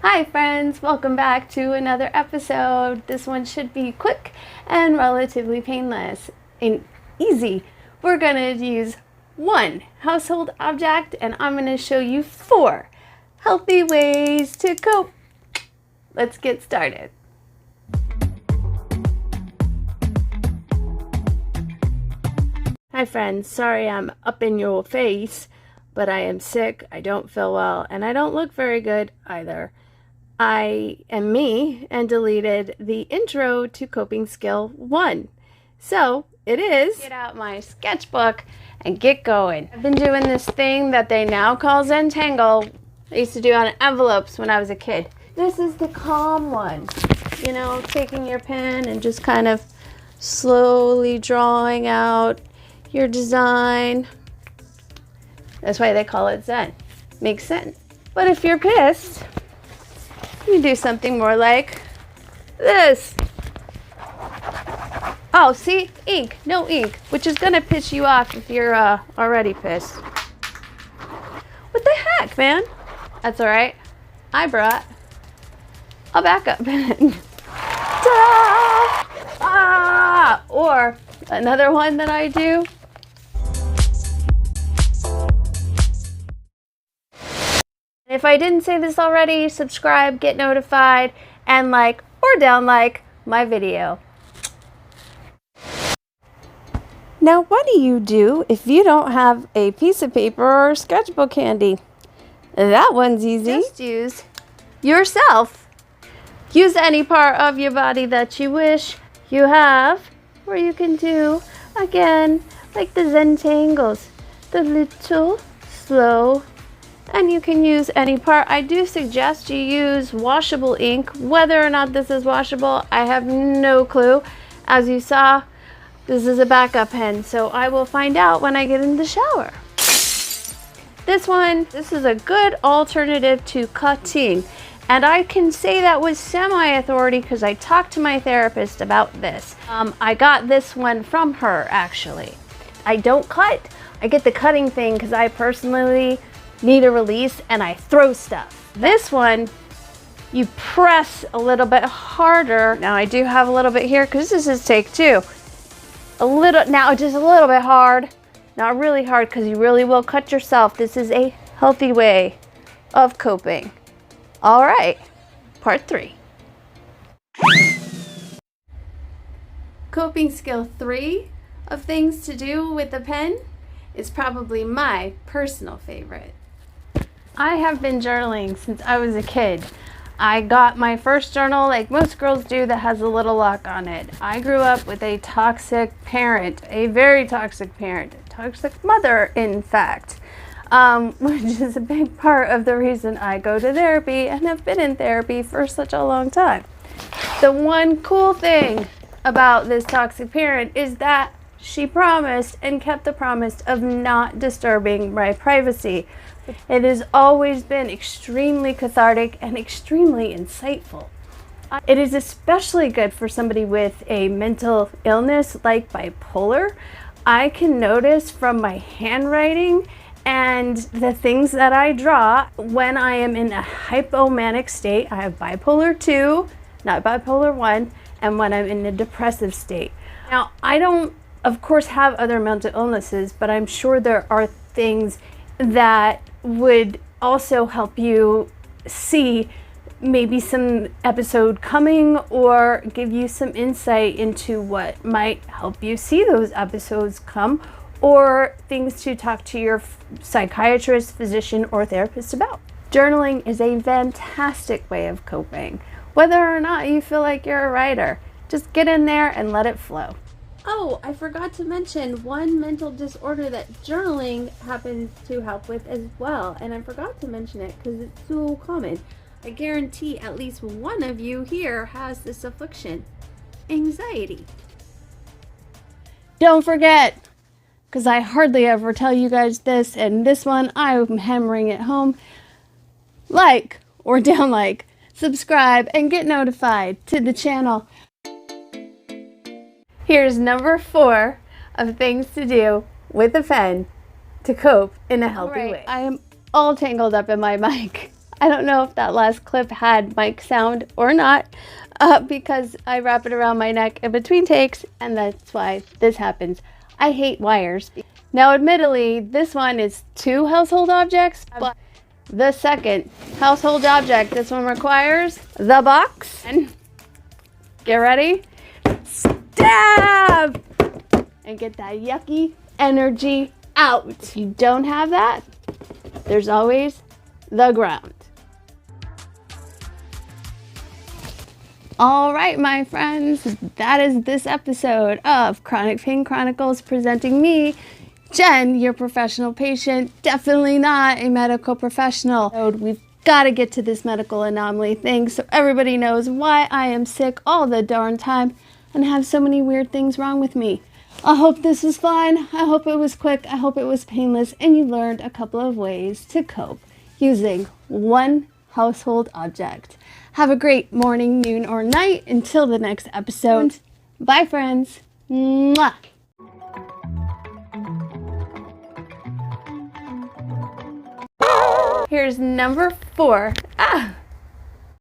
Hi friends, welcome back to another episode. This one should be quick and relatively painless and easy. We're gonna use one household object and I'm gonna show you 4 healthy ways to cope. Let's get started. Hi friends, sorry I'm up in your face, but I am sick, I don't feel well, and I don't look very good either. I am me and deleted the intro to coping skill 1. So it is get out my sketchbook and get going. I've been doing this thing that they now call Zentangle. I used to do on envelopes when I was a kid. This is the calm one. You know, taking your pen and just kind of slowly drawing out your design. That's why they call it Zen. Makes sense. But if you're pissed, you do something more like this. Oh, see? Ink. No ink. Which is going to piss you off if you're already pissed. What the heck, man? That's alright. I brought a backup pen. Ta-da! Ah! Or another one that I do. If I didn't say this already, subscribe, get notified, and like or down like my video. Now, what do you do if you don't have a piece of paper or sketchbook handy? That one's easy. Just use yourself. Use any part of your body that you wish you have, or you can do, again, like the Zentangles, the little, slow, and you can use any part. I do suggest you use washable ink. Whether or not this is washable, I have no clue. As you saw, this is a backup pen, so I will find out when I get in the shower. This is a good alternative to cutting. And I can say that with semi-authority because I talked to my therapist about this. I got this one from her, actually. I don't cut. I get the cutting thing because I personally need a release and I throw stuff. This one, you press a little bit harder. Now I do have a little bit here because this is take 2. Now just a little bit hard, not really hard because you really will cut yourself. This is a healthy way of coping. All right, part 3. Coping skill 3 of things to do with a pen is probably my personal favorite. I have been journaling since I was a kid. I got my first journal like most girls do that has a little lock on it. I grew up with a toxic parent, a very toxic parent, a toxic mother in fact, which is a big part of the reason I go to therapy and have been in therapy for such a long time. The one cool thing about this toxic parent is that she promised and kept the promise of not disturbing my privacy. It has always been extremely cathartic and extremely insightful. It is especially good for somebody with a mental illness like bipolar. I can notice from my handwriting and the things that I draw when I am in a hypomanic state. I have bipolar 2, not bipolar 1, and when I'm in a depressive state. Now, I don't, of course, have other mental illnesses, but I'm sure there are things that would also help you see maybe some episode coming or give you some insight into what might help you see those episodes come, or things to talk to your psychiatrist, physician, or therapist about. Journaling is a fantastic way of coping. Whether or not you feel like you're a writer, just get in there and let it flow. Oh, I forgot to mention one mental disorder that journaling happens to help with as well. And I forgot to mention it because it's so common. I guarantee at least one of you here has this affliction. Anxiety. Don't forget, because I hardly ever tell you guys this, and this one I'm hammering it home. Like or down like, subscribe, and get notified to the channel. Here's number 4 of things to do with a pen to cope in a healthy way. I am all tangled up in my mic. I don't know if that last clip had mic sound or not, because I wrap it around my neck in between takes, and that's why this happens. I hate wires. Now, admittedly, this one is 2 household objects, but the second household object this one requires the box. And get ready, stab, and get that yucky energy out. If you don't have that, there's always the ground. All right, my friends, that is this episode of Chronic Pain Chronicles, presenting me, Jen, your professional patient, definitely not a medical professional. We've got to get to this medical anomaly thing so everybody knows why I am sick all the darn time and have so many weird things wrong with me. I hope this was fun. I hope it was quick. I hope it was painless, and you learned a couple of ways to cope using one household object. Have a great morning, noon, or night until the next episode. Bye, friends. Mwah. Here's number 4